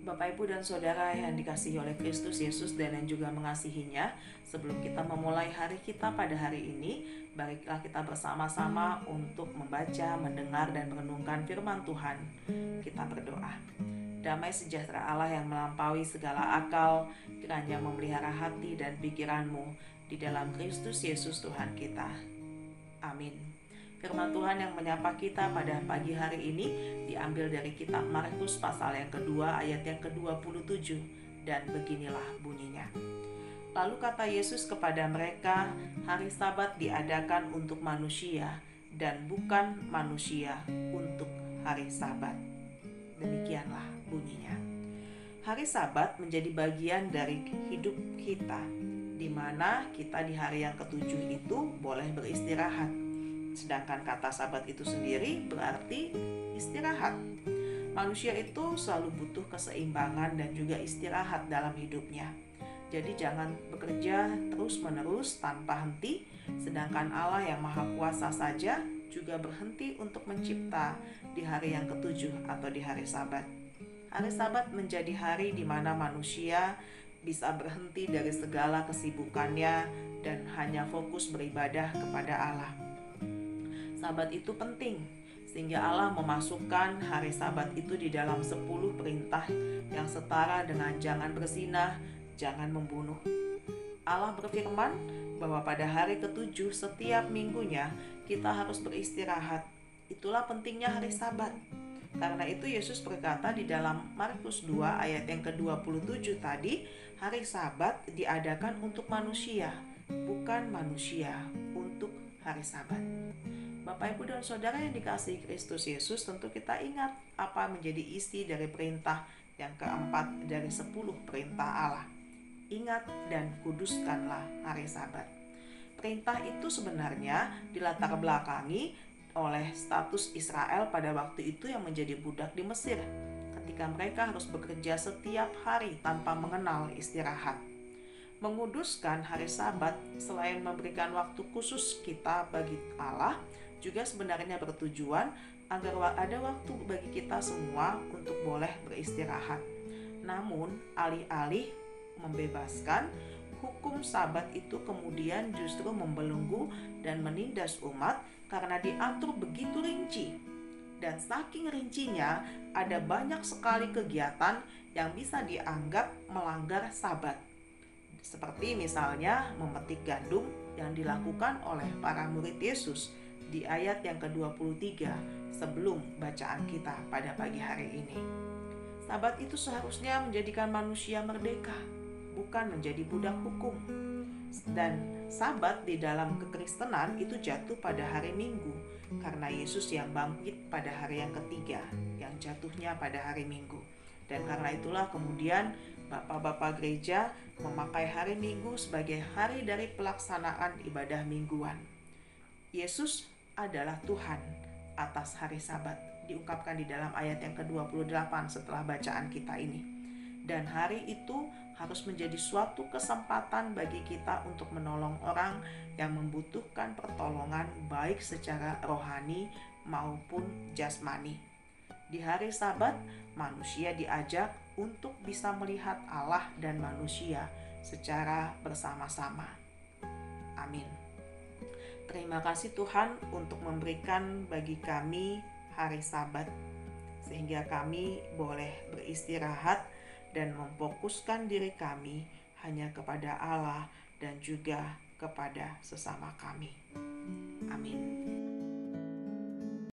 Bapak, Ibu, dan Saudara yang dikasihi oleh Kristus Yesus dan yang juga mengasihinya, sebelum kita memulai hari kita pada hari ini, baiklah kita bersama-sama untuk membaca, mendengar, dan merenungkan firman Tuhan. Kita berdoa. Damai sejahtera Allah yang melampaui segala akal, kiranya memelihara hati dan pikiranmu di dalam Kristus Yesus Tuhan kita. Amin. Firman Tuhan yang menyapa kita pada pagi hari ini diambil dari kitab Markus pasal yang kedua ayat yang ke-27, dan beginilah bunyinya. Lalu kata Yesus kepada mereka, hari Sabat diadakan untuk manusia dan bukan manusia untuk hari Sabat. Demikianlah bunyinya. Hari Sabat menjadi bagian dari hidup kita, di mana kita di hari yang ketujuh itu boleh beristirahat. Sedangkan kata Sabat itu sendiri berarti istirahat. Manusia itu selalu butuh keseimbangan dan juga istirahat dalam hidupnya. Jadi jangan bekerja terus-menerus tanpa henti, sedangkan Allah yang Maha Kuasa saja juga berhenti untuk mencipta di hari yang ketujuh atau di hari Sabat. Hari Sabat menjadi hari di mana manusia bisa berhenti dari segala kesibukannya dan hanya fokus beribadah kepada Allah. Sabat itu penting, sehingga Allah memasukkan hari Sabat itu di dalam 10 perintah yang setara dengan jangan berzinah, jangan membunuh. Allah berfirman bahwa pada hari ketujuh setiap minggunya kita harus beristirahat. Itulah pentingnya hari Sabat. Karena itu Yesus berkata di dalam Markus 2 ayat yang ke-27 tadi, hari Sabat diadakan untuk manusia, bukan manusia untuk hari Sabat. Bapak, Ibu, dan Saudara yang dikasihi Kristus Yesus, tentu kita ingat apa menjadi isi dari perintah yang keempat dari 10 perintah Allah. Ingat dan kuduskanlah hari Sabat. Perintah itu sebenarnya dilatar belakangi oleh status Israel pada waktu itu yang menjadi budak di Mesir, ketika mereka harus bekerja setiap hari tanpa mengenal istirahat. Menguduskan hari Sabat selain memberikan waktu khusus kita bagi Allah, juga sebenarnya bertujuan agar ada waktu bagi kita semua untuk boleh beristirahat. Namun, alih-alih membebaskan, hukum Sabat itu kemudian justru membelenggu dan menindas umat karena diatur begitu rinci. Dan saking rincinya, ada banyak sekali kegiatan yang bisa dianggap melanggar Sabat. Seperti misalnya memetik gandum yang dilakukan oleh para murid Yesus di ayat yang ke-23 sebelum bacaan kita pada pagi hari ini. Sabat itu seharusnya menjadikan manusia merdeka, bukan menjadi budak hukum. Dan Sabat di dalam kekristenan itu jatuh pada hari Minggu, karena Yesus yang bangkit pada hari yang ketiga, yang jatuhnya pada hari Minggu. Dan karena itulah kemudian Bapak-bapak gereja memakai hari Minggu sebagai hari dari pelaksanaan ibadah mingguan. Yesus adalah Tuhan atas hari Sabat, diungkapkan di dalam ayat yang ke-28 setelah bacaan kita ini. Dan hari itu harus menjadi suatu kesempatan bagi kita untuk menolong orang yang membutuhkan pertolongan baik secara rohani maupun jasmani. Di hari Sabat, manusia diajak untuk bisa melihat Allah dan manusia secara bersama-sama. Amin. Terima kasih Tuhan untuk memberikan bagi kami hari Sabat, sehingga kami boleh beristirahat dan memfokuskan diri kami hanya kepada Allah dan juga kepada sesama kami. Amin.